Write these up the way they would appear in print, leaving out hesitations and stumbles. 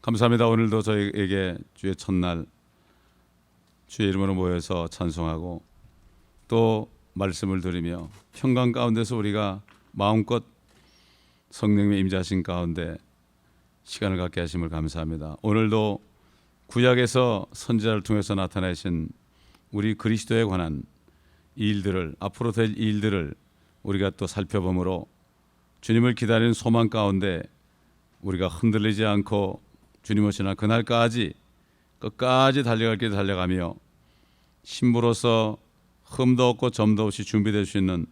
감사합니다. 오늘도 저희에게 주의 첫날 주의 이름으로 모여서 찬송하고 또 말씀을 들으며 평강 가운데서 우리가 마음껏 성령의 임재하신 가운데 시간을 갖게 하심을 감사합니다. 오늘도 구약에서 선지자를 통해서 나타내신 우리 그리스도에 관한 이 일들을, 앞으로 될 이 일들을 우리가 또 살펴보므로 주님을 기다리는 소망 가운데 우리가 흔들리지 않고 주님 오시나 그날까지 끝까지 달려갈 길 달려가며 신부로서 흠도 없고 점도 없이 준비될 수 있는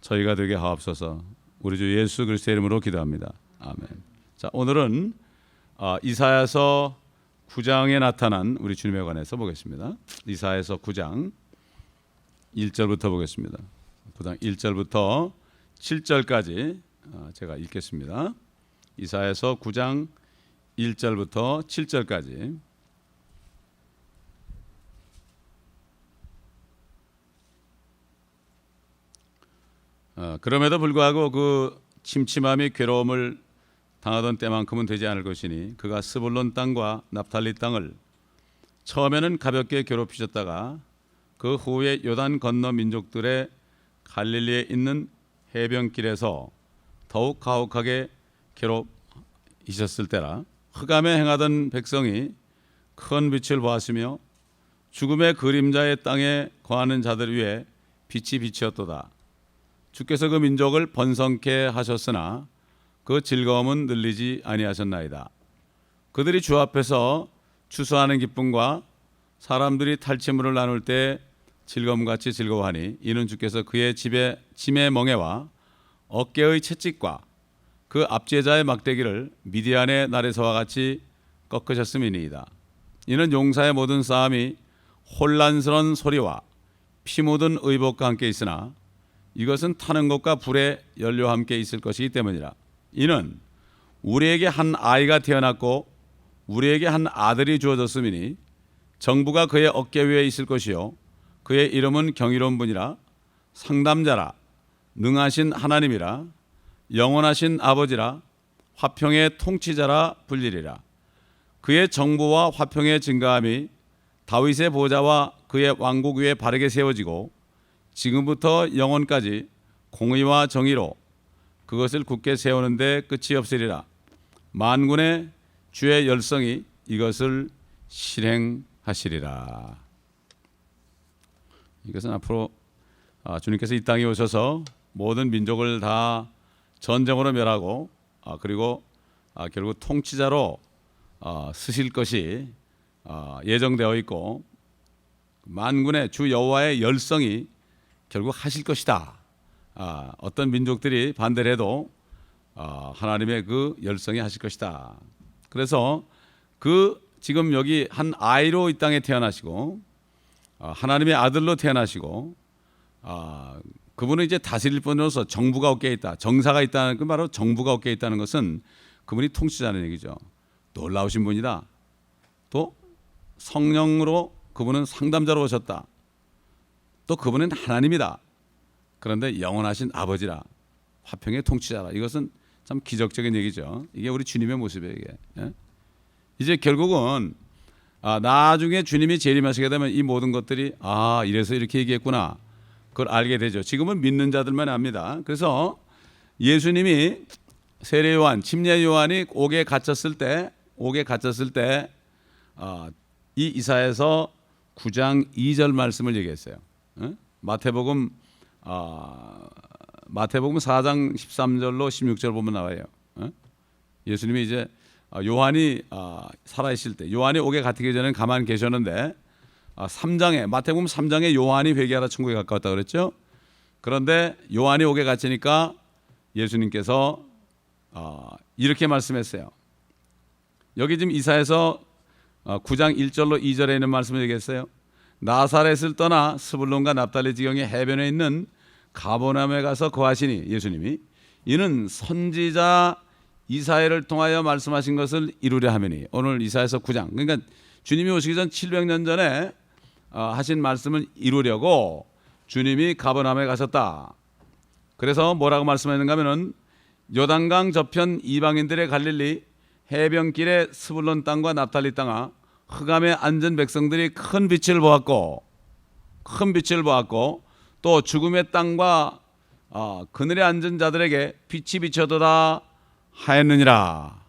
저희가 되게 하옵소서. 우리 주 예수 그리스도의 이름으로 기도합니다. 아멘. 자, 오늘은 이사야서 9장에 나타난 우리 주님에 관해서 보겠습니다. 이사야서 9장 1절부터 보겠습니다. 9장 1절부터 7절까지 제가 읽겠습니다. 이사야서 9장 1절부터 7절까지. 그럼에도 불구하고 그 침침함이 괴로움을 당하던 때만큼은 되지 않을 것이니 그가 스불론 땅과 납탈리 땅을 처음에는 가볍게 괴롭히셨다가 그 후에 요단 건너 민족들의 갈릴리에 있는 해변길에서 더욱 가혹하게 괴롭히셨을 때라. 흑암에 행하던 백성이 큰 빛을 보았으며 죽음의 그림자의 땅에 거하는 자들 위에 빛이 비치었도다. 주께서 그 민족을 번성케 하셨으나 그 즐거움은 늘리지 아니하셨나이다. 그들이 주 앞에서 추수하는 기쁨과 사람들이 탈취물을 나눌 때 즐거움같이 즐거워하니 이는 주께서 그의 집에 짐의 멍에와 어깨의 채찍과 그 압제자의 막대기를 미디안의 날에서와 같이 꺾으셨음이니이다. 이는 용사의 모든 싸움이 혼란스러운 소리와 피 묻은 의복과 함께 있으나 이것은 타는 것과 불의 연료와 함께 있을 것이기 때문이라. 이는 우리에게 한 아이가 태어났고 우리에게 한 아들이 주어졌음이니 정부가 그의 어깨 위에 있을 것이요 그의 이름은 경이로운 분이라 상담자라 능하신 하나님이라 영원하신 아버지라 화평의 통치자라 불리리라. 그의 정부와 화평의 증가함이 다윗의 보좌와 그의 왕국 위에 바르게 세워지고 지금부터 영원까지 공의와 정의로 그것을 굳게 세우는데 끝이 없으리라. 만군의 주의 열성이 이것을 실행하시리라. 이것은 앞으로 주님께서 이 땅에 오셔서 모든 민족을 다 전쟁으로 멸하고 그리고 결국 통치자로 쓰실 것이 예정되어 있고 만군의 주 여호와의 열성이 결국 하실 것이다. 어떤 민족들이 반대를 해도 하나님의 그 열성이 하실 것이다. 그래서 그 지금 여기 한 아이로 이 땅에 태어나시고 하나님의 아들로 태어나시고 그분은 이제 다스릴 분으로서 정부가 어깨에 있다. 정사가 있다는 그 바로 정부가 어깨에 있다는 것은 그분이 통치자는 얘기죠. 놀라우신 분이다. 또 성령으로 그분은 상담자로 오셨다. 또 그분은 하나님이다. 그런데 영원하신 아버지라 화평의 통치자라. 이것은 참 기적적인 얘기죠. 이게 우리 주님의 모습이에요. 이게. 이제 결국은 나중에 주님이 재림하시게 되면 이 모든 것들이 이래서 이렇게 얘기했구나. 그걸 알게 되죠. 지금은 믿는 자들만 압니다. 그래서 예수님이 세례 요한, 침례 요한이 옥에 갇혔을 때 이 이사야서 9장 2절 말씀을 얘기했어요. 마태복음 4장 13절로 16절 보면 나와요. 예수님이 이제 요한이 살아있을 때, 요한이 옥에 갇히기 전에는 가만히 계셨는데 마태복음 3장에 요한이 회개하라 천국에 가까웠다 그랬죠. 그런데 요한이 옥에 갇히니까 예수님께서 이렇게 말씀했어요. 여기 지금 이사야서 9장 1절로 2절에 있는 말씀을 얘기했어요. 나사렛을 떠나 스불론과 납달리 지경의 해변에 있는 가버나움에 가서 거하시니 예수님이 이는 선지자 이사야를 통하여 말씀하신 것을 이루려 하매니. 오늘 이사야서 9장, 그러니까 주님이 오시기 전 700년 전에 하신 말씀을 이루려고 주님이 가버나움에 가셨다. 그래서 뭐라고 말씀하는가 하면은 요단강 저편 이방인들의 갈릴리 해변길의 스불론 땅과 납달리 땅아 흑암에 앉은 백성들이 큰 빛을 보았고 또 죽음의 땅과 그늘에 앉은 자들에게 빛이 비춰도다 하였느니라.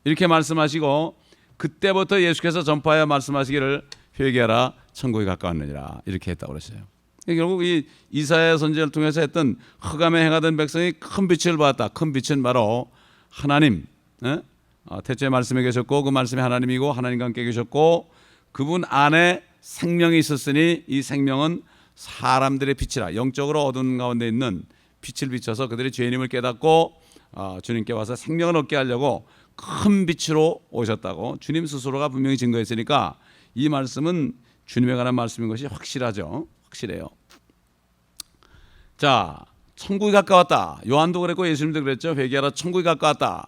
이렇게 말씀하시고 그때부터 예수께서 전파하여 말씀하시기를 회개하라 천국이 가까웠느니라 이렇게 했다고 그랬어요. 결국 이 이사야 선지자를 통해서 했던 흑암에 행하던 백성이 큰 빛을 보았다. 큰 빛은 바로 하나님, 태초에 말씀에 계셨고 그 말씀이 하나님이고 하나님과 함께 계셨고 그분 안에 생명이 있었으니 이 생명은 사람들의 빛이라. 영적으로 어두운 가운데 있는 빛을 비춰서 그들이 죄인임을 깨닫고 주님께 와서 생명을 얻게 하려고 큰 빛으로 오셨다고 주님 스스로가 분명히 증거했으니까 이 말씀은 주님에 관한 말씀인 것이 확실하죠. 확실해요. 자, 천국이 가까웠다. 요한도 그랬고 예수님도 그랬죠. 회개하라 천국이 가까웠다.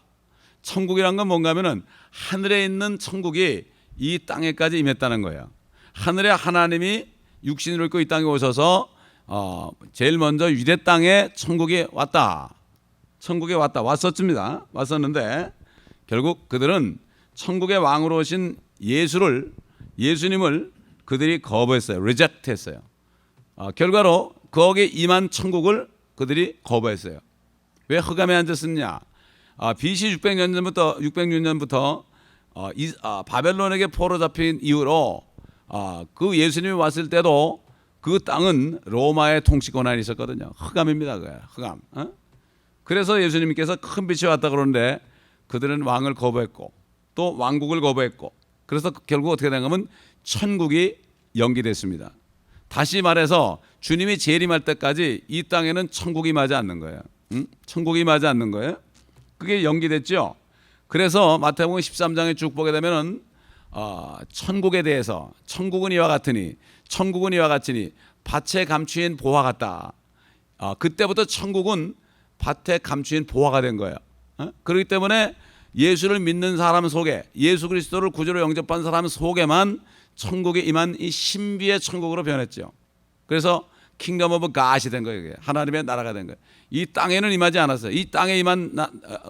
천국이란 건 뭔가 하면은 하늘에 있는 천국이 이 땅에까지 임했다는 거예요. 하늘에 하나님이 육신을 입고 이 땅에 오셔서 제일 먼저 유대 땅에 천국이 왔다. 천국에 왔었습니다. 왔었는데 결국 그들은 천국의 왕으로 오신 예수님을 그들이 거부했어요. 리젝트 했어요. 결과로 거기에 임한 천국을 그들이 거부했어요. 왜 흑암에 앉았느냐? BC 606년부터 바벨론에게 포로 잡힌 이후로 그 예수님이 왔을 때도 그 땅은 로마의 통치 권한이 있었거든요. 흑암입니다. 흑암. 그래서 예수님께서 큰 빛이 왔다 그러는데 그들은 왕을 거부했고 또 왕국을 거부했고 그래서 결국 어떻게 된 거면 천국이 연기됐습니다. 다시 말해서 주님이 재림할 때까지 이 땅에는 천국이 임하지 않는 거예요. 천국이 임하지 않는 거예요. 그게 연기됐죠. 그래서 마태복음 13장에 쭉 보게 되면은 천국에 대해서 천국은 이와 같으니 밭에 감추인 보화 같다. 그때부터 천국은 밭에 감추인 보화가 된 거예요. 그렇기 때문에 예수를 믿는 사람 속에 예수 그리스도를 구주로 영접한 사람 속에만 천국에 임한 이 신비의 천국으로 변했죠. 그래서 킹덤 오브 갓이 된 거예요. 하나님의 나라가 된 거예요. 이 땅에는 임하지 않았어요. 이 땅에 임한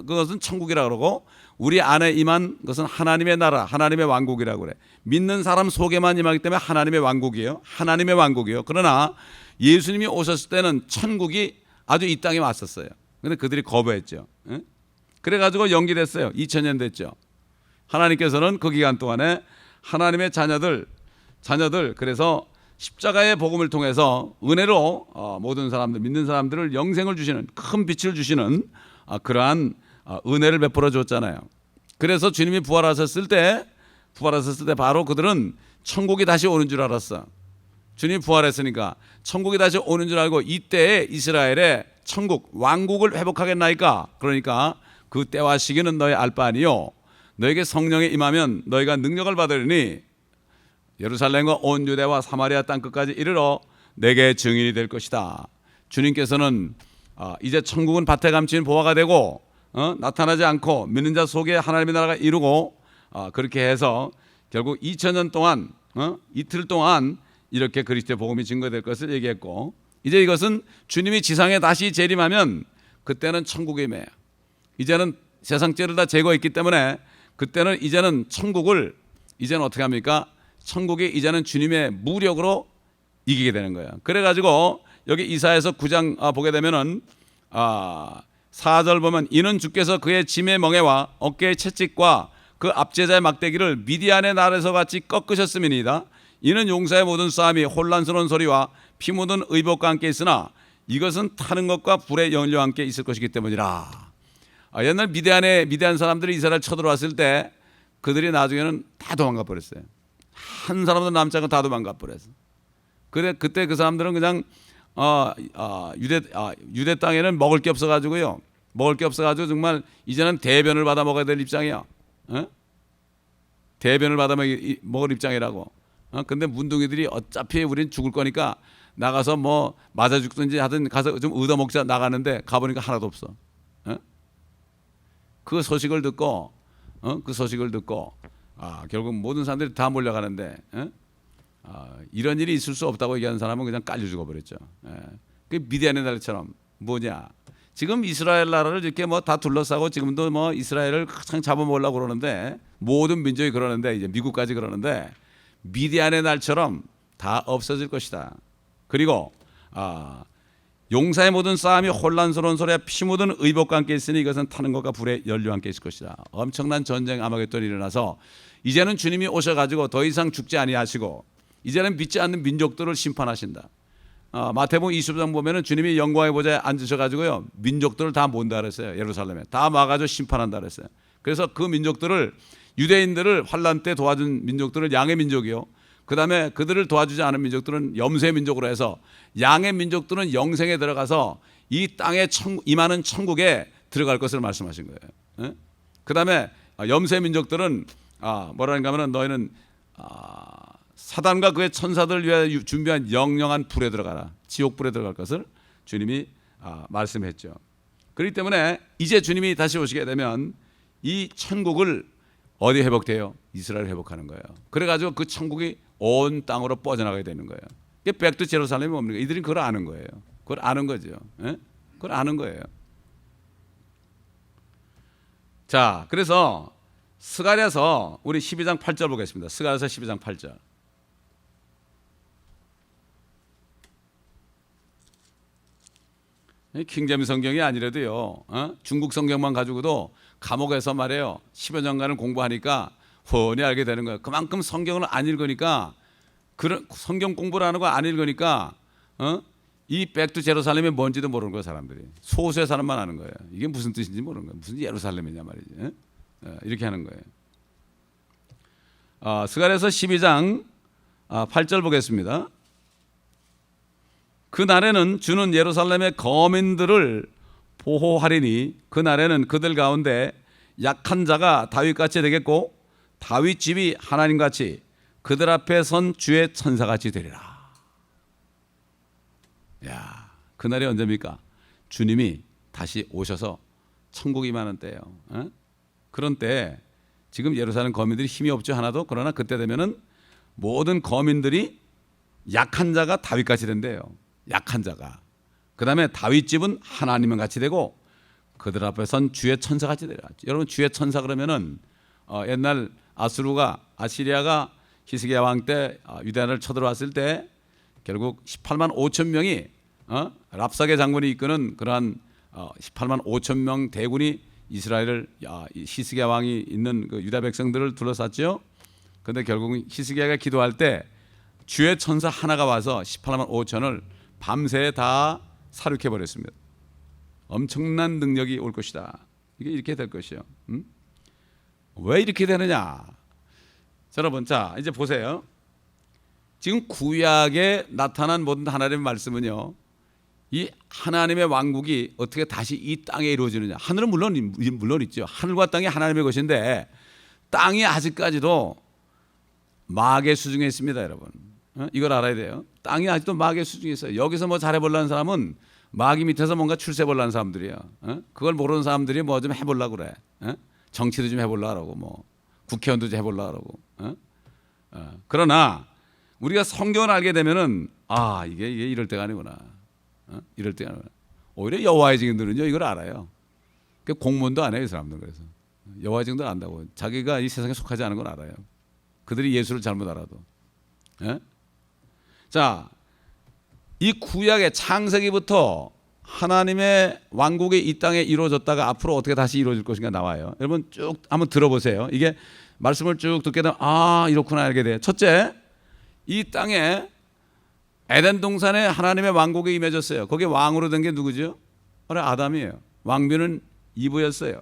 그것은 천국이라고 그러고 우리 안에 임한 것은 하나님의 나라, 하나님의 왕국이라고 그래. 믿는 사람 속에만 임하기 때문에 하나님의 왕국이에요. 하나님의 왕국이에요. 그러나 예수님이 오셨을 때는 천국이 아주 이 땅에 왔었어요. 그런데 그들이 거부했죠. 그래가지고 연기됐어요. 2000년 됐죠. 하나님께서는 그 기간 동안에 하나님의 자녀들 그래서 십자가의 복음을 통해서 은혜로 모든 사람들 믿는 사람들을 영생을 주시는 큰 빛을 주시는 그러한 은혜를 베풀어 줬잖아요. 그래서 주님이 부활하셨을 때 바로 그들은 천국이 다시 오는 줄 알았어. 주님이 부활했으니까 천국이 다시 오는 줄 알고 이때에 이스라엘의 천국 왕국을 회복하겠나이까. 그러니까 그 때와 시기는 너희 알 바 아니요 너에게 성령이 임하면 너희가 능력을 받으리니 예루살렘과 온 유대와 사마리아 땅끝까지 이르러 내게 증인이 될 것이다. 주님께서는 이제 천국은 밭에 감춘 보화가 되고 나타나지 않고 믿는 자 속에 하나님의 나라가 이루고 그렇게 해서 결국 2000년 동안 이틀 동안 이렇게 그리스도의 복음이 증거될 것을 얘기했고 이제 이것은 주님이 지상에 다시 재림하면 그때는 천국이 임해요. 이제는 세상 죄를 다 제거했기 때문에 그때는 이제는 천국을 이제는 어떻게 합니까? 천국이 이제는 주님의 무력으로 이기게 되는 거예요. 그래가지고 여기 이사야서 9장 보게 되면은 4절 보면 이는 주께서 그의 짐의 멍에와 어깨의 채찍과 그 압제자의 막대기를 미디안의 날에서 같이 꺾으셨음이니이다. 이는 용사의 모든 싸움이 혼란스러운 소리와 피 묻은 의복과 함께 있으나 이것은 타는 것과 불의 연료와 함께 있을 것이기 때문이라. 옛날 미디안 사람들이 이스라엘 쳐들어왔을 때 그들이 나중에는 다 도망가 버렸어요. 한 사람도 남지 않고 다 도망가 버렸어. 그때 그 사람들은 그냥 유대 땅에는 먹을 게 없어가지고요. 먹을 게 없어가지고 정말 이제는 대변을 받아 먹어야 될 입장이야. 대변을 받아 먹을 입장이라고. 근데 문둥이들이 어차피 우린 죽을 거니까 나가서 뭐 맞아 죽든지 하든 가서 좀 얻어먹자 나가는데 가보니까 하나도 없어. 그 소식을 듣고 결국 모든 사람들이 다 몰려가는데 이런 일이 있을 수 없다고 얘기하는 사람은 그냥 깔려 죽어버렸죠. 그 미디안의 날처럼 뭐냐 지금 이스라엘 나라를 이렇게 뭐 다 둘러싸고 지금도 뭐 이스라엘을 가장 잡아먹으려고 그러는데, 모든 민족이 그러는데, 이제 미국까지 그러는데, 미디안의 날처럼 다 없어질 것이다. 그리고 용사의 모든 싸움이 혼란스러운 소리와 피 묻은 의복과 함께 있으니 이것은 타는 것과 불의 연료와 함께 있을 것이다. 엄청난 전쟁 아마겟돈이 일어나서 이제는 주님이 오셔가지고 더 이상 죽지 아니하시고 이제는 믿지 않는 민족들을 심판하신다. 마태복음 20장 보면은 주님이 영광의 보좌에 앉으셔가지고요, 민족들을 다 모은다 그랬어요. 예루살렘에 다 막아서 심판한다 그랬어요. 그래서 그 민족들을, 유대인들을 환란 때 도와준 민족들을 양의 민족이요, 그 다음에 그들을 도와주지 않은 민족들은 염소의 민족으로 해서, 양의 민족들은 영생에 들어가서 이 땅에 임하는 천국에 들어갈 것을 말씀하신 거예요. 그 다음에 염소의 민족들은 뭐라는가 하면, 너희는 사단과 그의 천사들을 위하여 준비한 영영한 불에 들어가라, 지옥불에 들어갈 것을 주님이 말씀했죠. 그렇기 때문에 이제 주님이 다시 오시게 되면 이 천국을 어디 회복돼요? 이스라엘 회복하는 거예요. 그래가지고 그 천국이 온 땅으로 뻗어나가게 되는 거예요. 이게 백두 제루살렘이 뭡니까? 이들이 그걸 아는 거예요. 그걸 아는 거죠. 그걸 아는 거예요. 자, 그래서 스가랴서 우리 12장 8절 보겠습니다. 스가랴서 12장 8절. 킹제임스 성경이 아니라도요, 중국 성경만 가지고도 감옥에서 말해요, 10여 년간을 공부하니까 훤히 알게 되는 거예요. 그만큼 성경을 안 읽으니까, 그런 성경 공부를 하는 거 안 읽으니까 이 백두 제루살렘이 뭔지도 모르는 거예요. 사람들이 소수의 사람만 아는 거예요. 이게 무슨 뜻인지 모르는 거예요. 무슨 예루살렘이냐 말이지. 이렇게 하는 거예요. 스가랴서 12장 8절 보겠습니다. 그날에는 주는 예루살렘의 거민들을 보호하리니 그날에는 그들 가운데 약한 자가 다윗같이 되겠고 다윗 집이 하나님같이 그들 앞에 선 주의 천사같이 되리라. 야, 그날이 언제입니까? 주님이 다시 오셔서 천국이 임하는 때예요. 그런 때 지금 예루살렘 거민들이 힘이 없죠, 하나도. 그러나 그때 되면은 모든 거민들이 약한 자가 다윗같이 된대요. 약한 자가. 그 다음에 다윗 집은 하나님은 같이 되고 그들 앞에 선 주의 천사같이 되리라. 여러분, 주의 천사 그러면은 옛날 아시리아가 히스기야 왕 때 유대인을 쳐들어왔을 때 결국 18만 5천 명이 랍사게 장군이 이끄는 그러한 18만 5천 명 대군이 이스라엘을, 히스기야 왕이 있는 그 유다 백성들을 둘러쌌죠. 그런데 결국 히스기야가 기도할 때 주의 천사 하나가 와서 18만 5천을 밤새 다 사륙해 버렸습니다. 엄청난 능력이 올 것이다. 이게 이렇게 될 것이요. 왜 이렇게 되느냐? 여러분, 자 이제 보세요. 지금 구약에 나타난 모든 하나님의 말씀은요, 이 하나님의 왕국이 어떻게 다시 이 땅에 이루어지느냐. 하늘은 물론 있죠. 하늘과 땅이 하나님의 것인데 땅이 아직까지도 마귀의 수중에 있습니다, 여러분. 이걸 알아야 돼요. 땅이 아직도 마귀의 수중에 있어요. 여기서 뭐 잘해보려는 사람은 마귀 밑에서 뭔가 출세해보려는 사람들이야. 그걸 모르는 사람들이 뭐 좀 해보려고 그래. 정치도 좀 해보려고 그러고, 뭐 국회의원도 좀 해보려고 그러고. 그러나 우리가 성경을 알게 되면은 이게 이럴 때가 아니구나. 이럴 때가 아니구나. 오히려 여호와의 증인들은요 이걸 알아요. 그 공무원도 안 해요, 이 사람들. 그래서 여호와의 증인들 안다고. 자기가 이 세상에 속하지 않은 걸 알아요. 그들이 예수를 잘못 알아도. 자, 이 구약의 창세기부터 하나님의 왕국이 이 땅에 이루어졌다가 앞으로 어떻게 다시 이루어질 것인가 나와요. 여러분 쭉 한번 들어보세요. 이게 말씀을 쭉 듣게 되면 이렇구나 알게 돼요. 첫째, 이 땅에 에덴 동산에 하나님의 왕국이 임해졌어요. 거기에 왕으로 된 게 누구죠? 바로 아담이에요. 왕비는 이브였어요.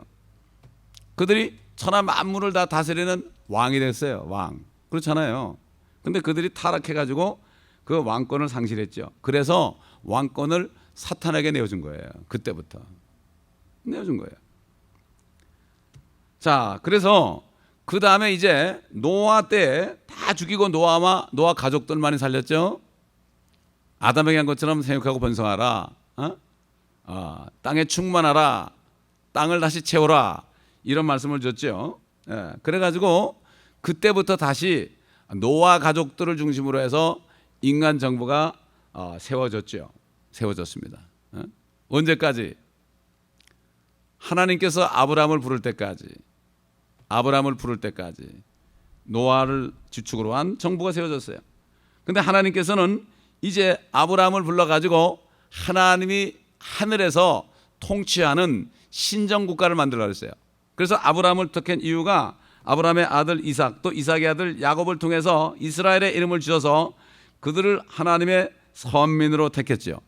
그들이 천하 만물을 다 다스리는 왕이 됐어요. 왕. 그렇잖아요. 근데 그들이 타락해가지고 그 왕권을 상실했죠. 그래서 왕권을 사탄에게 내어준 거예요. 그때부터 내어준 거예요. 자, 그래서 그 다음에 이제 노아 때 다 죽이고 노아 가족들만이 살렸죠. 아담에게 한 것처럼 생육하고 번성하라. 땅에 충만하라. 땅을 다시 채워라. 이런 말씀을 줬죠. 그래가지고 그때부터 다시 노아 가족들을 중심으로 해서 인간 정부가 세워졌죠. 세워졌습니다. 언제까지? 하나님께서 아브라함을 부를 때까지 노아를 주축으로 한 정부가 세워졌어요. 근데 하나님께서는 이제 아브라함을 불러가지고 하나님이 하늘에서 통치하는 신정국가를 만들려고 했어요. 그래서 아브라함을 택한 이유가 아브라함의 아들 이삭, 또 이삭의 아들 야곱을 통해서 이스라엘의 이름을 주셔서 그들을 하나님의 선민으로 택했죠.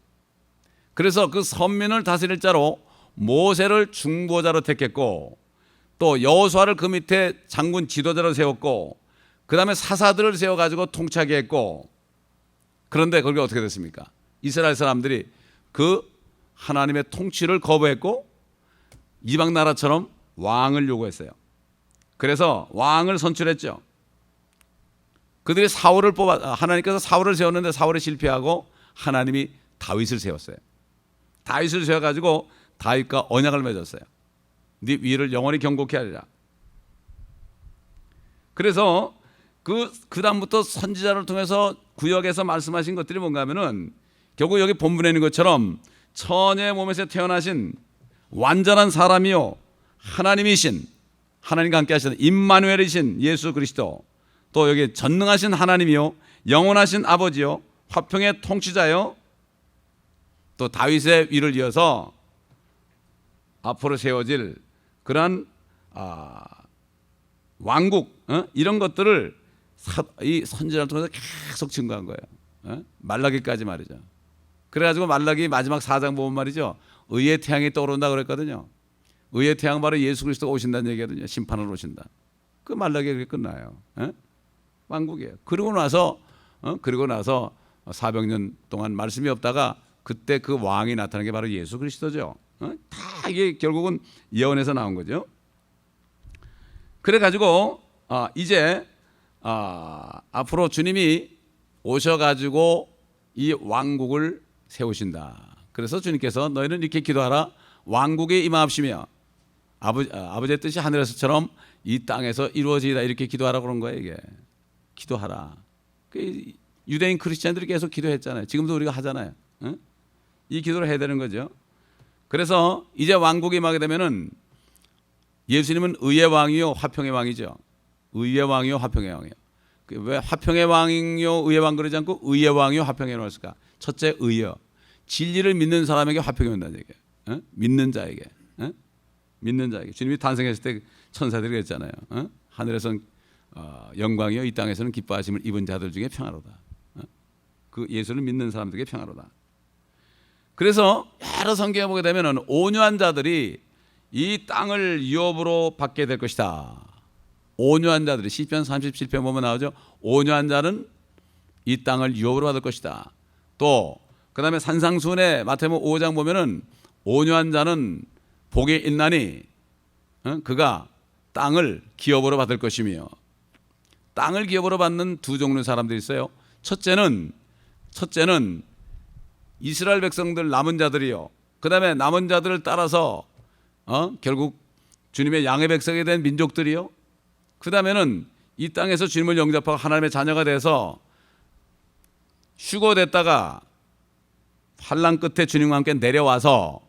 그래서 그 선민을 다스릴 자로 모세를 중보자로 택했고, 또 여호수아를 그 밑에 장군 지도자로 세웠고, 그 다음에 사사들을 세워가지고 통치하게 했고, 그런데 거기가 어떻게 됐습니까? 이스라엘 사람들이 그 하나님의 통치를 거부했고 이방 나라처럼 왕을 요구했어요. 그래서 왕을 선출했죠. 그들이 하나님께서 사울을 세웠는데 사울이 실패하고 하나님이 다윗을 세웠어요. 다윗을 세워가지고 다윗과 언약을 맺었어요. 네 위를 영원히 경고케 하리라. 그래서 그 다음부터 선지자를 통해서 구역에서 말씀하신 것들이 뭔가 하면은 결국 여기 본문에 있는 것처럼 처녀의 몸에서 태어나신 완전한 사람이요 하나님이신, 하나님과 함께 하시는 임마누엘이신 예수 그리스도, 또 여기 전능하신 하나님이요 영원하신 아버지요 화평의 통치자요, 또 다윗의 위를 이어서 앞으로 세워질 그러한 왕국, 이런 것들을 이 선지자를 통해서 계속 증거한 거예요. 말라기까지 말이죠. 그래가지고 말라기 마지막 4장 보면 말이죠, 의의 태양이 떠오른다 그랬거든요. 의의 태양 바로 예수 그리스도가 오신다는 얘기거든요. 심판으로 오신다. 그 말라기가 그렇게 끝나요. 왕국이에요. 그러고 나서 400년 동안 말씀이 없다가 그때 그 왕이 나타난 게 바로 예수 그리스도죠. 다 이게 결국은 예언에서 나온 거죠. 그래가지고 이제 앞으로 주님이 오셔가지고 이 왕국을 세우신다. 그래서 주님께서 너희는 이렇게 기도하라. 왕국에 임하옵시며 아버지의 뜻이 하늘에서처럼 이 땅에서 이루어지리라. 이렇게 기도하라고 그런 거예요. 이게 기도하라. 유대인 크리스찬들이 계속 기도했잖아요. 지금도 우리가 하잖아요. 이 기도를 해야 되는 거죠. 그래서 이제 왕국에 임하게 되면은 예수님은 의의 왕이요 화평의 왕이죠. 의의 왕이요 화평의 왕이요. 왜 화평의 왕이요 의의 왕 그러지 않고 의의 왕이요 화평의 왕을 했을까? 첫째 의여, 진리를 믿는 사람에게 화평이 온다는 얘기예요. 믿는 자에게. 믿는 자에게. 주님이 탄생했을 때 천사들이 그랬잖아요. 하늘에서는 영광이요 이 땅에서는 기뻐하심을 입은 자들 중에 평화로다. 그 예수를 믿는 사람들에게 평화로다. 그래서 여러 성경에 보게 되면은 온유한 자들이 이 땅을 유업으로 받게 될 것이다. 온유한 자들이 시편 37편 보면 나오죠. 온유한 자는 이 땅을 유업으로 받을 것이다. 또 그다음에 산상수훈의 마태복음 5장 보면은 온유한 자는 복이 있나니 그가 땅을 기업으로 받을 것이며, 땅을 기업으로 받는 두 종류의 사람들이 있어요. 첫째는 이스라엘 백성들 남은 자들이요. 그다음에 남은 자들을 따라서 결국 주님의 양의 백성이 된 민족들이요. 그다음에는 이 땅에서 주님을 영접하고 하나님의 자녀가 돼서 휴거됐다가 환난 끝에 주님과 함께 내려와서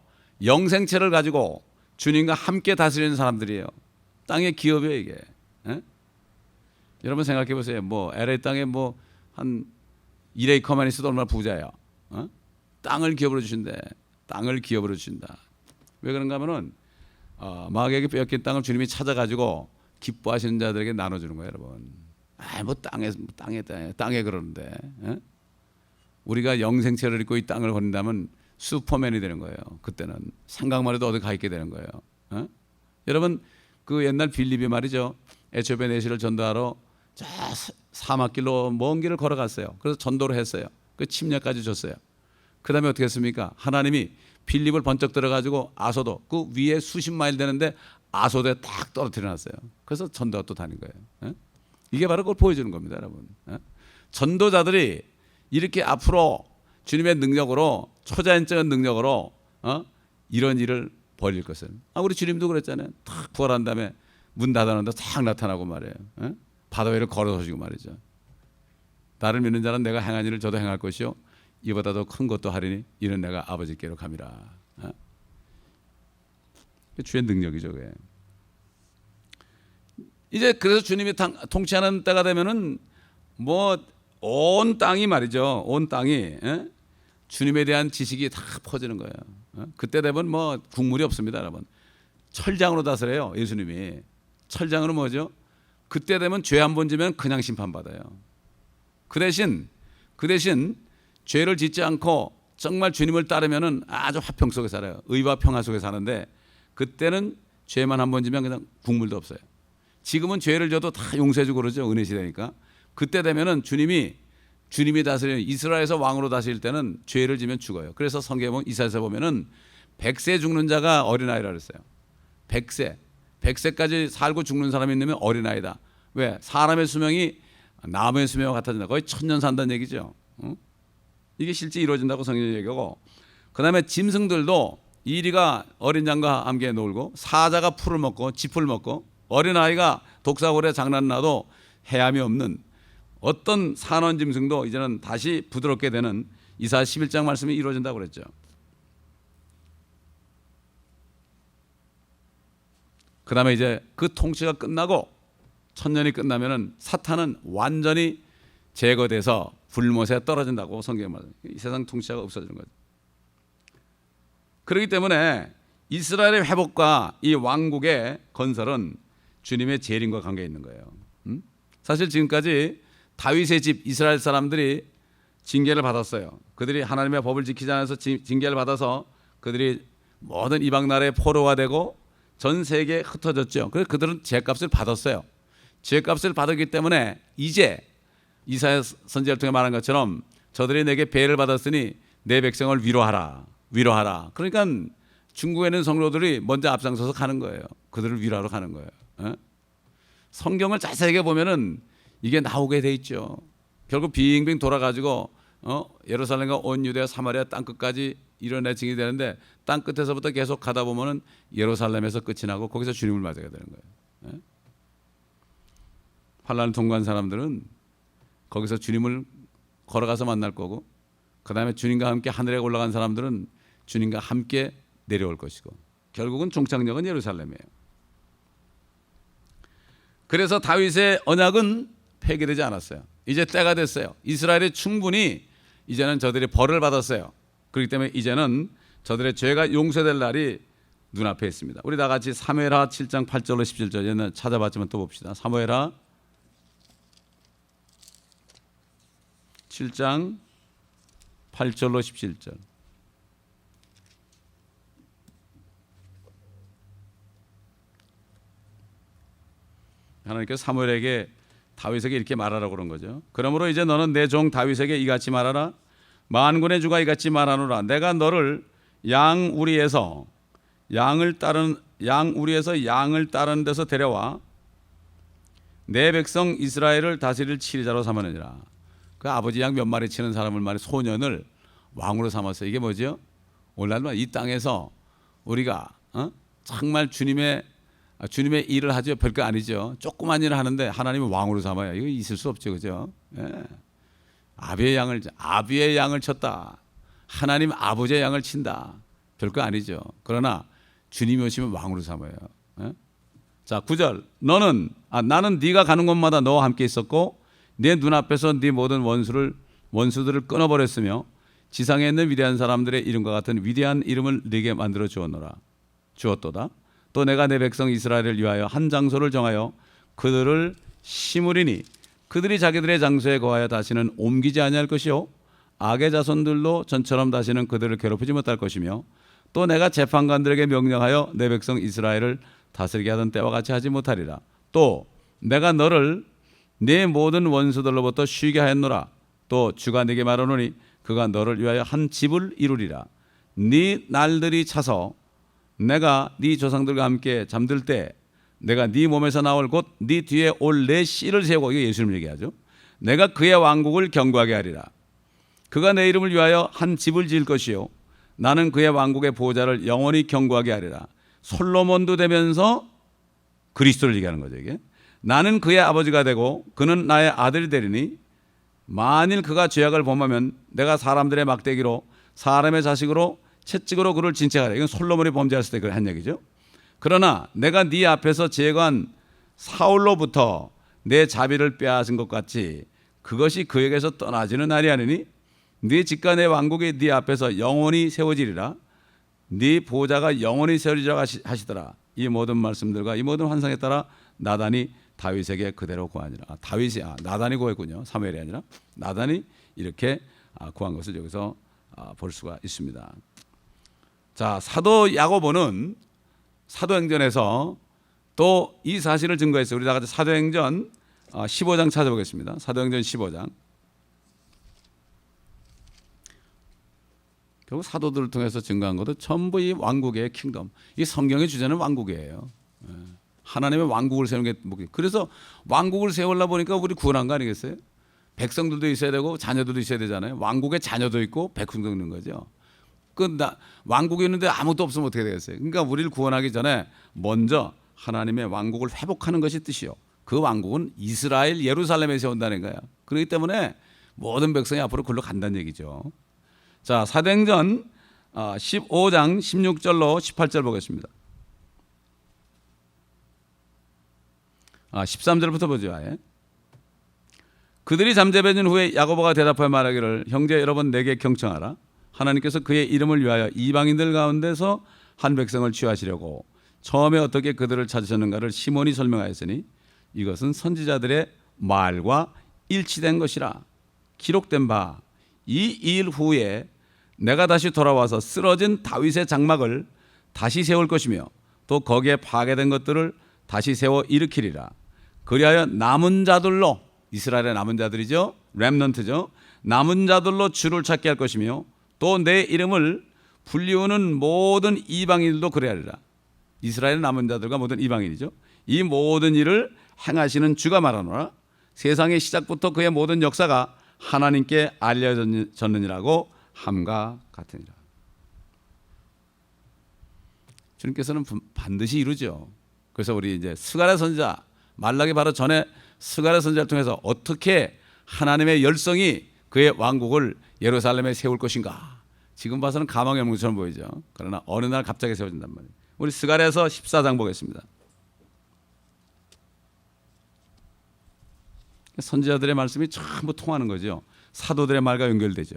영생체를 가지고 주님과 함께 다스리는 사람들이에요. 땅의 기업이에요 이게. 여러분 생각해 보세요. 뭐 LA 땅에 뭐 한 1에이커만 있어도 얼마나 부자예요. 땅을 기업으로 주신대. 땅을 기업으로 주신다. 왜 그런가 하면은 마귀에게 빼앗긴 땅을 주님이 찾아가지고 기뻐하시는 자들에게 나눠주는 거예요, 여러분. 뭐 땅에 그러는데 우리가 영생체를 입고 이 땅을 건다면 슈퍼맨이 되는 거예요. 그때는 생각만 해도 어디 가 있게 되는 거예요. 여러분 그 옛날 빌립이 말이죠. 에초베 내시를 전도하러 저 사막길로 먼 길을 걸어갔어요. 그래서 전도를 했어요. 그 침략까지 줬어요. 그 다음에 어떻게 했습니까? 하나님이 빌립을 번쩍 들어가지고 아소도 그 위에 수십 마일 되는데 아소도에 딱 떨어뜨려 놨어요. 그래서 전도가 또 다닌 거예요. 이게 바로 그걸 보여주는 겁니다, 여러분. 전도자들이 이렇게 앞으로 주님의 능력으로, 초자연적인 능력으로 이런 일을 벌일 것을. 우리 주님도 그랬잖아요. 탁 부활한 다음에 문 닫아놓는다 탁 나타나고 말이에요. 바다 위를 걸어서시고 말이죠. 나를 믿는 자는 내가 행한 일을 저도 행할 것이요 이보다 더 큰 것도 하리니 이는 내가 아버지께로 감이라. 주의 능력이죠. 그게. 이제 그래서 주님이 통치하는 때가 되면은 뭐 온 땅이 말이죠. 온 땅이 주님에 대한 지식이 다 퍼지는 거예요. 그때 되면 뭐 국물이 없습니다, 여러분. 철장으로 다스려요, 예수님이. 철장으로 뭐죠? 그때 되면 죄 한 번 지면 그냥 심판받아요. 그 대신 죄를 짓지 않고 정말 주님을 따르면은 아주 화평 속에 살아요. 의와 평화 속에 사는데 그때는 죄만 한 번 지면 그냥 국물도 없어요. 지금은 죄를 져도 다 용서해주고 그러죠. 은혜 시대니까. 그때 되면은 주님이 다스리는 이스라엘에서 왕으로 다스릴 때는 죄를 지면 죽어요. 그래서 성경에 보면 이사야서 보면은 100세 죽는 자가 어린아이라 그랬어요. 100세까지 살고 죽는 사람이 있으면 어린아이다. 왜? 사람의 수명이 나무의 수명과 같아진다. 거의 1000년 산다는 얘기죠. 이게 실제 이루어진다고 성경이 얘기하고, 그 다음에 짐승들도 이리가 어린 양과 함께 놀고 사자가 풀을 먹고 짚을 먹고 어린아이가 독사골에 장난나도 해함이 없는 어떤 산원 짐승도 이제는 다시 부드럽게 되는 이사야 11장 말씀이 이루어진다고 그랬죠. 그 다음에 이제 그 통치가 끝나고 1000년이 끝나면은 사탄은 완전히 제거돼서 불못에 떨어진다고 성경에 말합니다. 이 세상 통치자가 없어지는 거죠. 그렇기 때문에 이스라엘의 회복과 이 왕국의 건설은 주님의 재림과 관계 있는 거예요. 사실 지금까지 다윗의 집 이스라엘 사람들이 징계를 받았어요. 그들이 하나님의 법을 지키지 않아서 징계를 받아서 그들이 모든 이방 나라의 포로가 되고 전 세계에 흩어졌죠. 그래서 그들은 죄값을 받았어요. 죄값을 받았기 때문에 이제 이사야 선지자를 통해 말한 것처럼 저들이 내게 배를 받았으니 내 백성을 위로하라. 그러니까 중국에 있는 성도들이 먼저 앞장서서 가는 거예요. 그들을 위로하러 가는 거예요. 성경을 자세하게 보면은 이게 나오게 돼 있죠. 결국 빙빙 돌아가지고 예루살렘과 온 유대와 사마리아 땅끝까지 이뤄내 증이 되는데 땅끝에서부터 계속 가다 보면은 예루살렘에서 끝이 나고 거기서 주님을 맞아야 되는 거예요. 환난을 통과한 사람들은 거기서 주님을 걸어가서 만날 거고, 그 다음에 주님과 함께 하늘에 올라간 사람들은 주님과 함께 내려올 것이고, 결국은 종착역은 예루살렘이에요. 그래서 다윗의 언약은 폐기되지 않았어요. 이제 때가 됐어요. 이스라엘이 충분히 이제는 저들이 벌을 받았어요. 그렇기 때문에 이제는 저들의 죄가 용서될 날이 눈앞에 있습니다. 우리 다 같이 사무엘하 7장 8절로 17절 옛날 찾아봤지만 또 봅시다. 사무엘하 7장 8절로 17절. 하나님께서 사무엘에게 다윗에게 이렇게 말하라고 그런 거죠. 그러므로 이제 너는 내 종 다윗에게 이같이 말하라. 만군의 주가 이같이 말하노라. 내가 너를 양우리에서 양을 따른 데서 데려와 내 백성 이스라엘을 다스릴 치리자로 삼았느니라. 그 아버지 양 몇 마리 치는 사람을 말해 소년을 왕으로 삼았어요. 이게 뭐죠? 오늘날 이 땅에서 우리가 정말 주님의 일을 하죠. 별거 아니죠. 조그만 일을 하는데 하나님은 왕으로 삼아요. 이거 있을 수 없죠, 그죠? 예. 아비의 양을 쳤다. 하나님 아버지의 양을 친다. 별거 아니죠. 그러나 주님이 오시면 왕으로 삼아요. 예? 자, 9절. 나는 네가 가는 곳마다 너와 함께 있었고 내 눈앞에서 네 모든 원수들을 끊어버렸으며 지상에 있는 위대한 사람들의 이름과 같은 위대한 이름을 네게 만들어 주었도다. 또 내가 내 백성 이스라엘을 위하여 한 장소를 정하여 그들을 심으리니 그들이 자기들의 장소에 거하여 다시는 옮기지 아니할 것이요 악의 자손들로 전처럼 다시는 그들을 괴롭히지 못할 것이며 또 내가 재판관들에게 명령하여 내 백성 이스라엘을 다스리게 하던 때와 같이 하지 못하리라. 또 내가 너를 내 모든 원수들로부터 쉬게 하였노라. 또 주가 네게 말하노니 그가 너를 위하여 한 집을 이루리라. 네 날들이 차서 내가 네 조상들과 함께 잠들 때 내가 네 몸에서 나올 곧 네 뒤에 올 내 씨를 세우고, 이게 예수님 얘기하죠. 내가 그의 왕국을 견고하게 하리라. 그가 내 이름을 위하여 한 집을 지을 것이요 나는 그의 왕국의 보좌를 영원히 견고하게 하리라. 솔로몬도 되면서 그리스도를 얘기하는 거죠. 이게 나는 그의 아버지가 되고 그는 나의 아들이 되리니 만일 그가 죄악을 범하면 내가 사람들의 막대기로 사람의 자식으로 채찍으로 그를 진책하라. 이건 솔로몬이 범죄했을 때 한 얘기죠. 그러나 내가 네 앞에서 제거한 사울로부터 내 자비를 빼앗은 것 같이 그것이 그에게서 떠나지는 아니하느니 네 집과 내 왕국이 네 앞에서 영원히 세워지리라. 네 보좌가 영원히 세워지리라 하시더라. 이 모든 말씀들과 이 모든 환상에 따라 나단이 다윗에게 그대로 구하니라. 다윗이 나단이 구했군요. 사무엘이 아니라 나단이 이렇게 구한 것을 여기서 볼 수가 있습니다. 자, 사도 야고보는 사도행전에서 또 이 사실을 증거했어요. 우리 다 같이 사도행전 15장 찾아보겠습니다. 사도행전 15장. 결국 사도들을 통해서 증거한 것도 전부 이 왕국의 킹덤. 이 성경의 주제는 왕국이에요. 하나님의 왕국을 세우는 게 목적. 그래서 왕국을 세우려 보니까 우리 구원한 거 아니겠어요? 백성들도 있어야 되고 자녀들도 있어야 되잖아요. 왕국의 자녀도 있고 백성도 있는 거죠. 왕국이 있는데 아무것도 없으면 어떻게 되겠어요? 그러니까 우리를 구원하기 전에 먼저 하나님의 왕국을 회복하는 것이 뜻이요. 그 왕국은 이스라엘 예루살렘에 세운다는 거예요. 그렇기 때문에 모든 백성이 앞으로 글로 간다는 얘기죠. 자, 사도행전 15장 16절로 18절 보겠습니다. 13절부터 보죠. 아예. 그들이 잠잠해진 후에 야고보가 대답하여 말하기를 형제 여러분 내게 경청하라. 하나님께서 그의 이름을 위하여 이방인들 가운데서 한 백성을 취하시려고 처음에 어떻게 그들을 찾으셨는가를 시몬이 설명하였으니 이것은 선지자들의 말과 일치된 것이라. 기록된 바 이 일 후에 내가 다시 돌아와서 쓰러진 다윗의 장막을 다시 세울 것이며 또 거기에 파괴된 것들을 다시 세워 일으키리라. 그리하여 남은 자들로, 이스라엘의 남은 자들이죠, 렘넌트죠, 남은 자들로 주를 찾게 할 것이며 또 내 이름을 불리우는 모든 이방인들도 그래하리라. 이스라엘의 남은 자들과 모든 이방인이죠. 이 모든 일을 행하시는 주가 말하노라. 세상의 시작부터 그의 모든 역사가 하나님께 알려졌느니라고 함과 같으니라. 주님께서는 반드시 이루죠. 그래서 우리 이제 스가랴 선지자, 말라기 바로 전에 스가랴 선지자를 통해서 어떻게 하나님의 열성이 그의 왕국을 예루살렘에 세울 것인가. 지금 봐서는 가망이 없는 것처럼 보이죠. 그러나 어느 날 갑자기 세워진단 말이에요. 우리 스가랴서 14장 보겠습니다. 선지자들의 말씀이 전부 통하는 거죠. 사도들의 말과 연결되죠.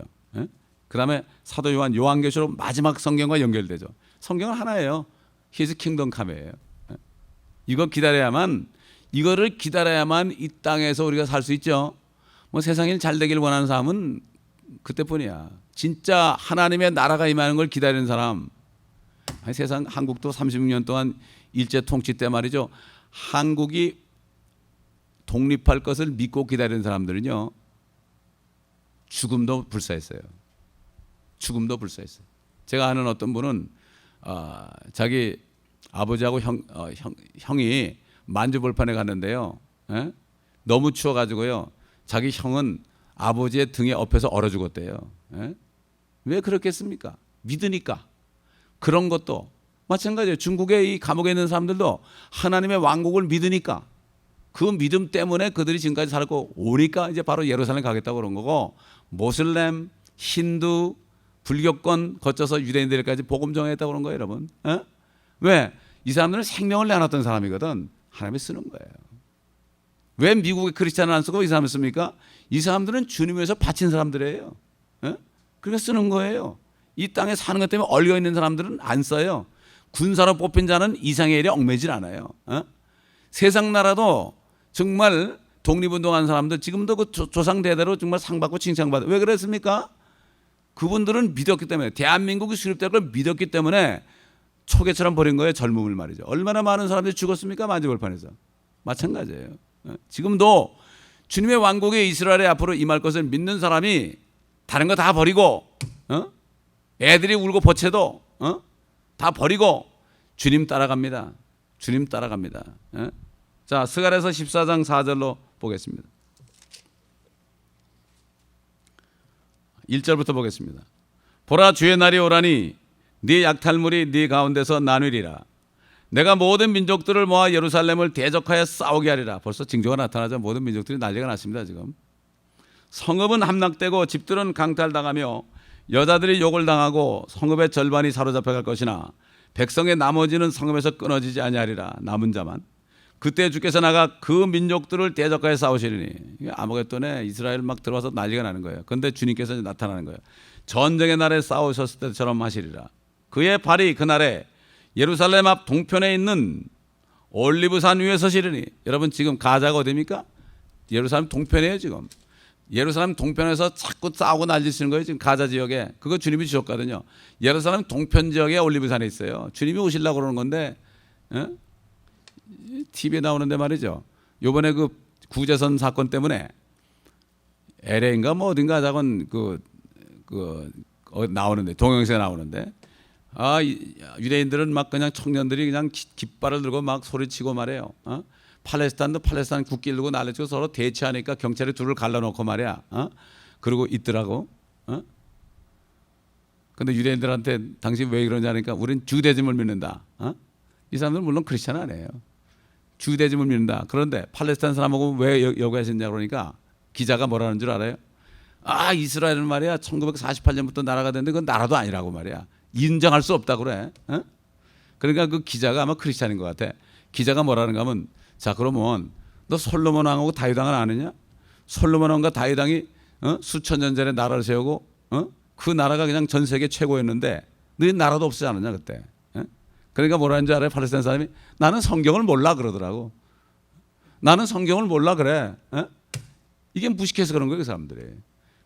그 다음에 사도 요한계시록 마지막 성경과 연결되죠. 성경은 하나예요. His kingdom come예요. 이거를 기다려야만 이 땅에서 우리가 살 수 있죠. 뭐 세상이 잘 되길 원하는 사람은 그때뿐이야. 진짜 하나님의 나라가 임하는 걸 기다리는 사람. 세상 한국도 36년 동안 일제 통치 때 말이죠. 한국이 독립할 것을 믿고 기다리는 사람들은요. 죽음도 불사했어요. 죽음도 불사했어요. 제가 아는 어떤 분은 자기 아버지하고 형이 만주벌판에 갔는데요. 너무 추워가지고요. 자기 형은 아버지의 등에 엎여서 얼어 죽었대요. 왜 그렇겠습니까? 믿으니까. 그런 것도 마찬가지예요. 중국의 이 감옥에 있는 사람들도 하나님의 왕국을 믿으니까 그 믿음 때문에 그들이 지금까지 살고 오니까 이제 바로 예루살렘 가겠다고 그런 거고, 모슬렘, 힌두, 불교권 거쳐서 유대인들까지 복음 전했다고 그런 거예요, 여러분. 왜? 이 사람들은 생명을 내놨던 사람이거든. 하나님이 쓰는 거예요. 왜 미국의 크리스찬을 안 쓰고 이 사람을 씁니까? 이 사람들은 주님 위해서 바친 사람들이에요. 그러니까 쓰는 거예요. 이 땅에 사는 것 때문에 얼려 있는 사람들은 안 써요. 군사로 뽑힌 자는 이상의 일에 얽매질 않아요. 세상 나라도 정말 독립운동한 사람들 지금도 그 조상 대대로 정말 상 받고 칭찬받아요. 왜 그랬습니까? 그분들은 믿었기 때문에, 대한민국이 수립될 걸 믿었기 때문에 초계처럼 버린 거예요. 젊음을 말이죠. 얼마나 많은 사람들이 죽었습니까? 만주벌판에서. 마찬가지예요. 지금도 주님의 왕국의 이스라엘에 앞으로 임할 것을 믿는 사람이 다른 거 다 버리고, 애들이 울고 버채도 다 버리고 주님 따라갑니다. 주님 따라갑니다. 자, 스가랴서 14장 4절로 보겠습니다. 1절부터 보겠습니다. 보라, 주의 날이 오라니 네 약탈물이 네 가운데서 나누리라. 내가 모든 민족들을 모아 예루살렘을 대적하여 싸우게 하리라. 벌써 징조가 나타나죠. 모든 민족들이 난리가 났습니다. 지금 성읍은 함락되고 집들은 강탈당하며 여자들이 욕을 당하고 성읍의 절반이 사로잡혀갈 것이나 백성의 나머지는 성읍에서 끊어지지 아니하리라. 남은 자만. 그때 주께서 나가 그 민족들을 대적하여 싸우시리니. 아무것도네 이스라엘 막 들어와서 난리가 나는 거예요. 그런데 주님께서 나타나는 거예요. 전쟁의 날에 싸우셨을 때처럼 하시리라. 그의 발이 그날에 예루살렘 앞 동편에 있는 올리브산 위에 서시리니. 여러분 지금 가자가 어디입니까? 예루살렘 동편이에요 지금. 예루살렘 동편에서 자꾸 싸우고 난리치는 거예요 지금 가자 지역에. 그거 주님이 주셨거든요. 예루살렘 동편 지역에 올리브산에 있어요. 주님이 오시려고 그러는 건데 TV에 나오는데 말이죠. 요번에 그 구제선 사건 때문에 LA인가 뭐 어딘가 자건 나오는데 동영상에 나오는데 유대인들은 막 그냥 청년들이 그냥 깃발을 들고 막 소리치고 말해요. 팔레스타인도 팔레스타인 국기를 들고 난리치고 서로 대치하니까 경찰이 둘을 갈라놓고 말이야. 그러고 있더라고. 근데 유대인들한테 당신 왜 그러냐니까 우린 주대즘을 믿는다. 이 사람들은 물론 크리스찬 아니에요. 주대즘을 믿는다. 그런데 팔레스타인 사람하고 왜 여기하셨냐 그러니까 기자가 뭐라는 줄 알아요? 이스라엘은 말이야 1948년부터 나라가 됐는데 그건 나라도 아니라고 말이야. 인정할 수 없다 그래. 그러니까 그 기자가 아마 크리스찬인 것 같아. 기자가 뭐라는가 하면 자 그러면 너 솔로몬 왕하고 다윗 왕을 아느냐? 솔로몬 왕과 다윗 왕이 수천 년 전에 나라를 세우고 그 나라가 그냥 전 세계 최고였는데 너희 나라도 없지 않았냐 그때. 그러니까 뭐라는 줄 알아요? 팔레스타인 사람이 나는 성경을 몰라 그러더라고. 나는 성경을 몰라 그래. 이게 무식해서 그런 거예요 그 사람들이.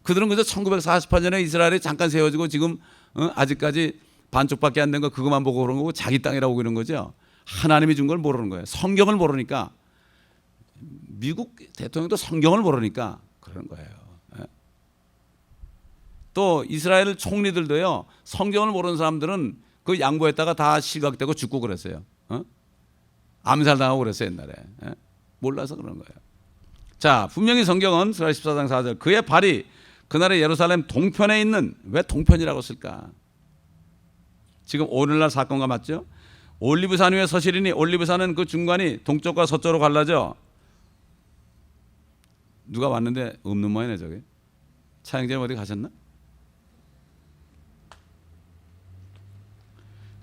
그들은 그저 1948년에 이스라엘이 잠깐 세워지고 지금 아직까지 반쪽밖에 안 된 거 그것만 보고 그런 거고 자기 땅이라고 그러는 거죠. 하나님이 준 걸 모르는 거예요. 성경을 모르니까. 미국 대통령도 성경을 모르니까 그런 거예요. 또 이스라엘 총리들도요. 성경을 모르는 사람들은 그 양보했다가 다 실각되고 죽고 그랬어요. 암살당하고 그랬어요 옛날에. 몰라서 그런 거예요. 자 분명히 성경은 스가 14장 4절 그의 발이 그날의 예루살렘 동편에 있는 왜 동편이라고 쓸까? 지금 오늘날 사건과 맞죠? 올리브산 위에 서시리니 올리브산은 그 중간이 동쪽과 서쪽으로 갈라져. 누가 왔는데 없는 모양이네 저기. 차영재님 어디 가셨나?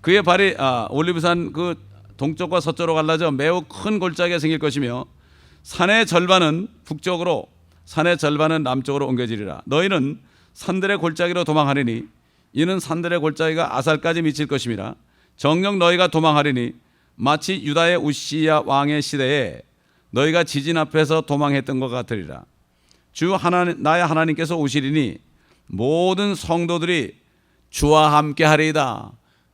그의 발이 올리브산 그 동쪽과 서쪽으로 갈라져 매우 큰 골짜기가 생길 것이며 산의 절반은 북쪽으로 산의 절반은 남쪽으로 옮겨지리라. 너희는 산들의 골짜기로 도망하리니 이는 산들의 골짜기가 아살까지 미칠 것임이라. 정녕 너희가 도망하리니 마치 유다의 우시야 왕의 시대에 너희가 지진 앞에서 도망했던 것 같으리라. 주 하나님 나의 하나님께서 오시리니 모든 성도들이 주와 함께 하리이다.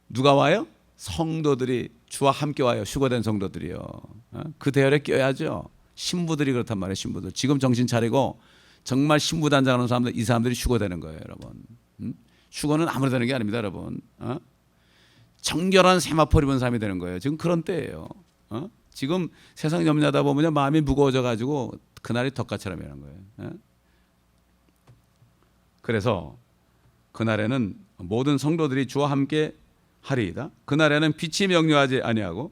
누가 와요? 성도들이 주와 함께 와요. 휴거된 성도들이요. 그 대열에 껴야죠. 신부들이 그렇단 말이에요. 신부들 지금 정신 차리고 정말 신부 단장하는 사람들 이 사람들이 휴거되는 거예요 여러분. 휴거는 아무나 되는 게 아닙니다 여러분. 정결한 세마포 입은 사람이 되는 거예요. 지금 그런 때예요. 지금 세상 염려하다 보면 마음이 무거워져 가지고 그날이 덕가처럼이라는 거예요. 그래서 그날에는 모든 성도들이 주와 함께 하리이다. 그날에는 빛이 명료하지 아니하고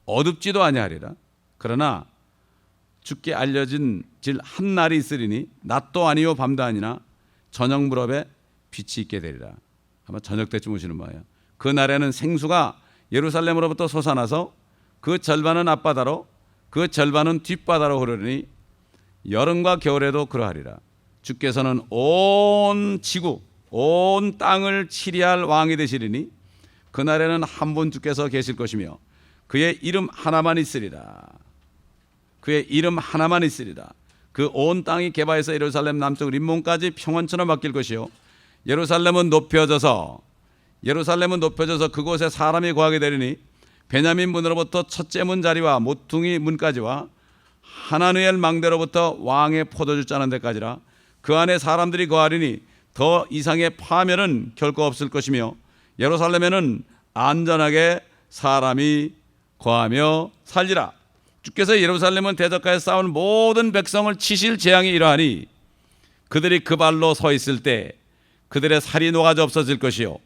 어둡지도 아니하리라. 그러나 주께 알려진 질 한 날이 있으리니 낮도 아니요 밤도 아니나 저녁 무렵에 빛이 있게 되리라. 아마 저녁 때쯤 오시는 거예요. 그 날에는 생수가 예루살렘으로부터 솟아나서 그 절반은 앞바다로 그 절반은 뒷바다로 흐르니 여름과 겨울에도 그러하리라. 주께서는 온 지구 온 땅을 치리할 왕이 되시리니 그날에는 한 분 주께서 계실 것이며 그의 이름 하나만 있으리라. 그의 이름 하나만 있으리라. 그 온 땅이 개바에서 예루살렘 남쪽 림몬까지 평원처럼 바뀔 것이요 예루살렘은 높여져서 그곳에 사람이 거하게 되리니 베냐민 문으로부터 첫째 문 자리와 모퉁이 문까지와 하나누엘 망대로부터 왕의 포도주 짜는 데까지라. 그 안에 사람들이 거하리니 더 이상의 파멸은 결코 없을 것이며 예루살렘에는 안전하게 사람이 거하며 살리라. 주께서 예루살렘은 대적하여 싸운 모든 백성을 치실 재앙이 이러하니 그들이 그 발로 서 있을 때 그들의 살이 녹아져 없어질 것이요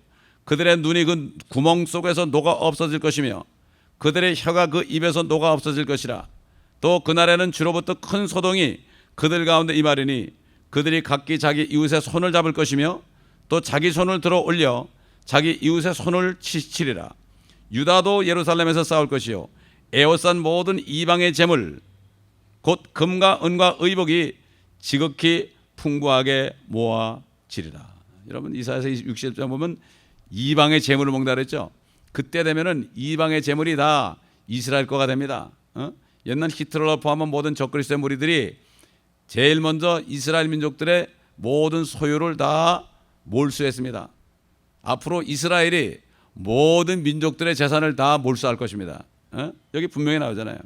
그들의 눈이 그 구멍 속에서 녹아 없어질 것이며 그들의 혀가 그 입에서 녹아 없어질 것이라. 또 그날에는 주로부터 큰 소동이 그들 가운데 임하리니 그들이 각기 자기 이웃의 손을 잡을 것이며 또 자기 손을 들어 올려 자기 이웃의 손을 치리라. 유다도 예루살렘에서 싸울 것이요 에워싼 모든 이방의 재물 곧 금과 은과 의복이 지극히 풍부하게 모아지리라. 여러분 이사야서 60장 보면 이방의 재물을 먹는다 그랬죠. 그때 되면은 이방의 재물이 다 이스라엘 거가 됩니다. 옛날 히틀러를 포함한 모든 적그리스도의 무리들이 제일 먼저 이스라엘 민족들의 모든 소유를 다 몰수했습니다. 앞으로 이스라엘이 모든 민족들의 재산을 다 몰수할 것입니다. 여기 분명히 나오잖아요.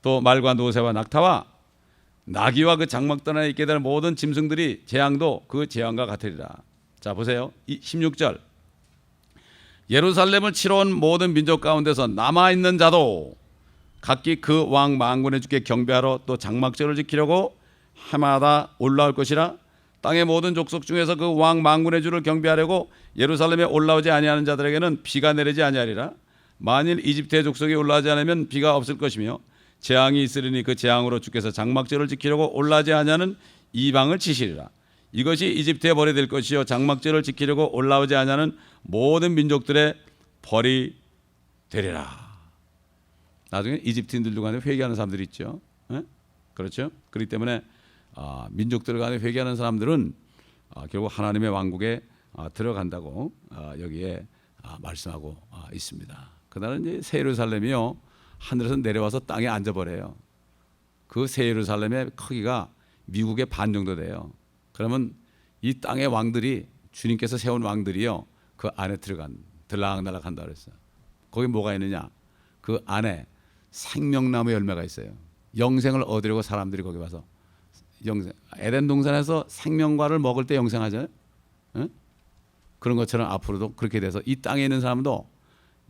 또 말과 노새와 낙타와 나귀와 그 장막단에 있게 될 모든 짐승들이 재앙도 그 재앙과 같으리라. 자 보세요. 16절 예루살렘을 치러 온 모든 민족 가운데서 남아있는 자도 각기 그 왕 만군의 주께 경배하러 또 장막절을 지키려고 해마다 올라올 것이라. 땅의 모든 족속 중에서 그 왕 만군의 주를 경배하려고 예루살렘에 올라오지 아니하는 자들에게는 비가 내리지 아니하리라. 만일 이집트의 족속이 올라오지 않으면 비가 없을 것이며 재앙이 있으리니 그 재앙으로 주께서 장막절을 지키려고 올라오지 아니하는 이방을 치시리라. 이것이 이집트의 벌이 될 것이요 장막절을 지키려고 올라오지 아니하는 모든 민족들의 벌이 되리라. 나중에 이집트인들 간에 회개하는 사람들이 있죠. 그렇죠? 그렇기 때문에 민족들 간에 회개하는 사람들은 결국 하나님의 왕국에 들어간다고 여기에 말씀하고 있습니다. 그날은 이제 새 예루살렘이요 하늘에서 내려와서 땅에 앉아버려요. 그 새 예루살렘의 크기가 미국의 반 정도 돼요. 그러면 이 땅의 왕들이 주님께서 세운 왕들이요 그 안에 들락날락 한다 그랬어요. 거기 뭐가 있느냐? 그 안에 생명나무 열매가 있어요. 영생을 얻으려고 사람들이 거기 와서 에덴 동산에서 생명과를 먹을 때 영생하잖아요. 그런 것처럼 앞으로도 그렇게 돼서 이 땅에 있는 사람도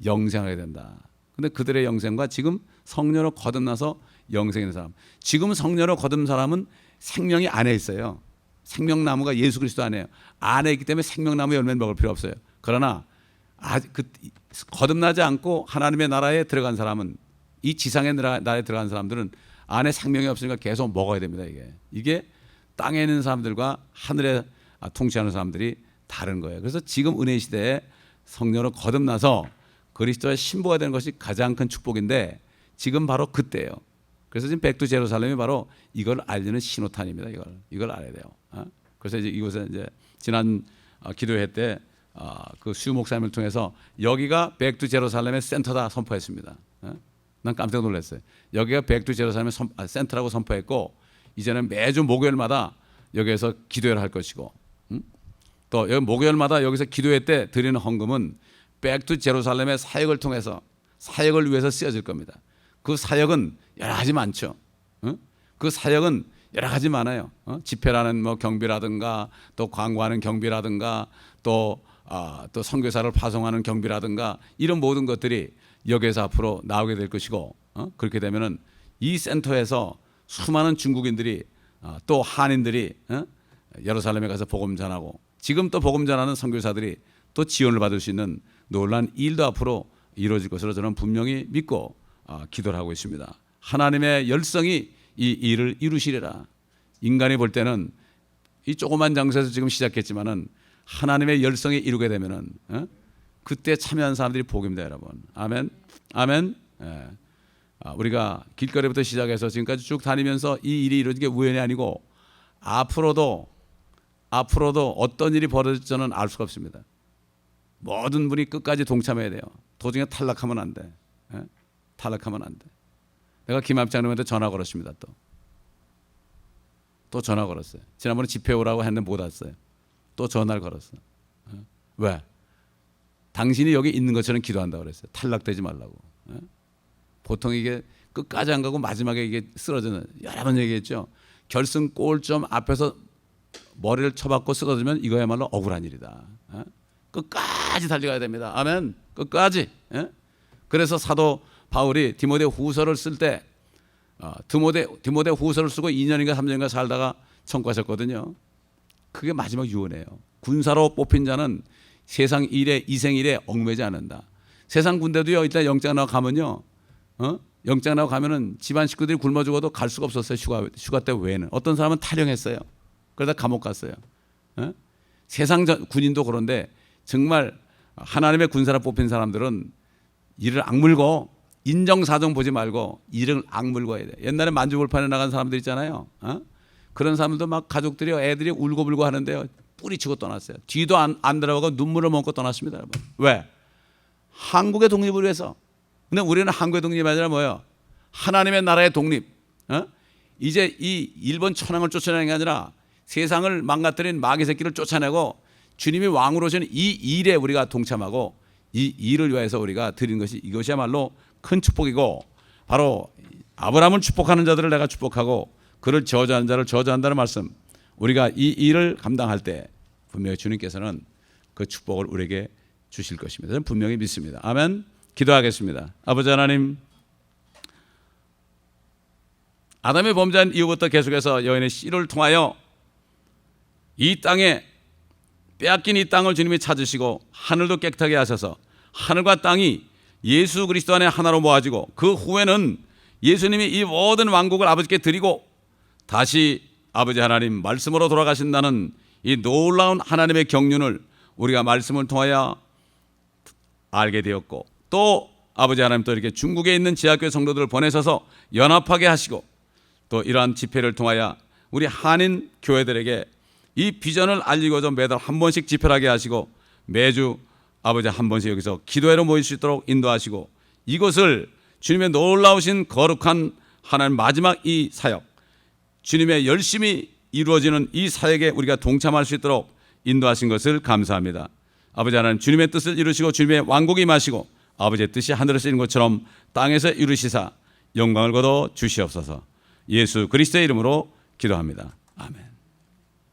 영생하게 된다. 근데 그들의 영생과 지금 성령으로 거듭나서 영생하는 사람, 지금 성령으로 거듭난 사람은 생명이 안에 있어요. 생명나무가 예수 그리스도 안에 있기 때문에 생명나무 열매를 먹을 필요 없어요. 그러나 거듭나지 않고 하나님의 나라에 들어간 사람은, 이 지상의 나라에 들어간 사람들은 안에 생명이 없으니까 계속 먹어야 됩니다. 이게 땅에 있는 사람들과 하늘에 통치하는 사람들이 다른 거예요. 그래서 지금 은혜 시대에 성령으로 거듭나서 그리스도의 신부가 되는 것이 가장 큰 축복인데 지금 바로 그때예요. 그래서 지금 백두 제루살렘이 바로 이걸 알리는 신호탄입니다. 이걸 알아야 돼요. 그래서 이제 이곳에 이제 지난 기도회 때 그 수 목사님을 통해서 여기가 백두 제루살렘의 센터다 선포했습니다. 난 깜짝 놀랐어요. 여기가 백두 제루살렘의 센터라고 선포했고 이제는 매주 목요일마다 여기에서 기도회를 할 것이고 또 여기 목요일마다 여기서 기도회 때 드리는 헌금은 백두 제루살렘의 사역을 통해서 사역을 위해서 쓰여질 겁니다. 그 사역은 여러 가지 많죠. 그 사역은 여러 가지 많아요. 집회라는 뭐 경비라든가 또 광고하는 경비라든가 또 선교사를 파송하는 경비라든가 이런 모든 것들이 여기에서 앞으로 나오게 될 것이고 그렇게 되면은 이 센터에서 수많은 중국인들이 또 한인들이 예루살렘에 가서 복음 전하고 지금 또 복음 전하는 선교사들이 또 지원을 받을 수 있는 놀라운 일도 앞으로 이루어질 것으로 저는 분명히 믿고 기도를 하고 있습니다. 하나님의 열성이 이 일을 이루시리라. 인간이 볼 때는 이 조그만 장소에서 지금 시작했지만은 하나님의 열성이 이루게 되면은 그때 참여한 사람들이 복입니다, 여러분. 아멘, 아멘. 예. 우리가 길거리부터 시작해서 지금까지 쭉 다니면서 이 일이 이루어진 게 우연이 아니고 앞으로도 어떤 일이 벌어질지 저는 알 수가 없습니다. 모든 분이 끝까지 동참해야 돼요. 도중에 탈락하면 안 돼. 탈락하면 안 돼. 내가 김합 장로한테 전화 걸었습니다. 또 전화 걸었어요. 지난번에 집회 오라고 했는데 못 왔어요. 또 전화를 걸었어. 왜? 당신이 여기 있는 것처럼 기도한다고 그랬어요. 탈락되지 말라고. 보통 이게 끝까지 안 가고 마지막에 이게 쓰러지는, 여러 번 얘기했죠. 결승 골점 앞에서 머리를 쳐박고 쓰러지면 이거야말로 억울한 일이다. 끝까지 달려가야 됩니다. 아멘. 끝까지. 그래서 사도 바울이 디모데 후서를 쓸 때 디모데 후서를 쓰고 2년인가 3년인가 살다가 청구하셨거든요. 그게 마지막 유언이에요. 군사로 뽑힌 자는 세상 일에 이생 일에 얽매지 않는다. 세상 군대도요. 일단 영장 나고 가면요. 영장 나고 가면은 집안 식구들이 굶어 죽어도 갈 수가 없었어요. 휴가 때 외에는. 어떤 사람은 탈영했어요. 그러다 감옥 갔어요. 세상 군인도 그런데 정말 하나님의 군사로 뽑힌 사람들은 이를 악물고 인정사정 보지 말고 이를 악물고 해야 돼. 옛날에 만주골판에 나간 사람들 있잖아요. 그런 사람들도 막 가족들이 애들이 울고불고 하는데요, 뿌리치고 떠났어요. 뒤도 안 들어가고 눈물을 먹고 떠났습니다, 여러분. 왜? 한국의 독립을 위해서. 근데 우리는 한국의 독립이 아니라 뭐예요? 하나님의 나라의 독립. 이제 이 일본 천황을 쫓아내는 게 아니라 세상을 망가뜨린 마귀 새끼를 쫓아내고 주님이 왕으로 오신 이 일에 우리가 동참하고 이 일을 위해서 우리가 드린 것이, 이것이야말로 큰 축복이고, 바로 아브라함을 축복하는 자들을 내가 축복하고 그를 저주하는 자를 저주한다는 말씀. 우리가 이 일을 감당할 때 분명히 주님께서는 그 축복을 우리에게 주실 것입니다. 저는 분명히 믿습니다. 아멘. 기도하겠습니다. 아버지 하나님, 아담이 범죄한 이후부터 계속해서 여인의 씨를 통하여 이 땅에 빼앗긴 이 땅을 주님이 찾으시고 하늘도 깨끗하게 하셔서 하늘과 땅이 예수 그리스도 안에 하나로 모아지고, 그 후에는 예수님이 이 모든 왕국을 아버지께 드리고 다시 아버지 하나님 말씀으로 돌아가신다는 이 놀라운 하나님의 경륜을 우리가 말씀을 통하여 알게 되었고, 또 아버지 하나님 또 이렇게 중국에 있는 지하교회 성도들을 보내셔서 연합하게 하시고, 또 이러한 집회를 통하여 우리 한인 교회들에게 이 비전을 알리고자 매달 한 번씩 집회를 하게 하시고, 매주 아버지 한 번씩 여기서 기도회로 모일 수 있도록 인도하시고, 이것을 주님의 놀라우신 거룩한 하나님 마지막 이 사역, 주님의 열심히 이루어지는 이 사역에 우리가 동참할 수 있도록 인도하신 것을 감사합니다. 아버지 하나님, 주님의 뜻을 이루시고 주님의 왕국이 임하시고 아버지의 뜻이 하늘에서 이룬 것처럼 땅에서 이루시사 영광을 거둬 주시옵소서. 예수 그리스도의 이름으로 기도합니다. 아멘.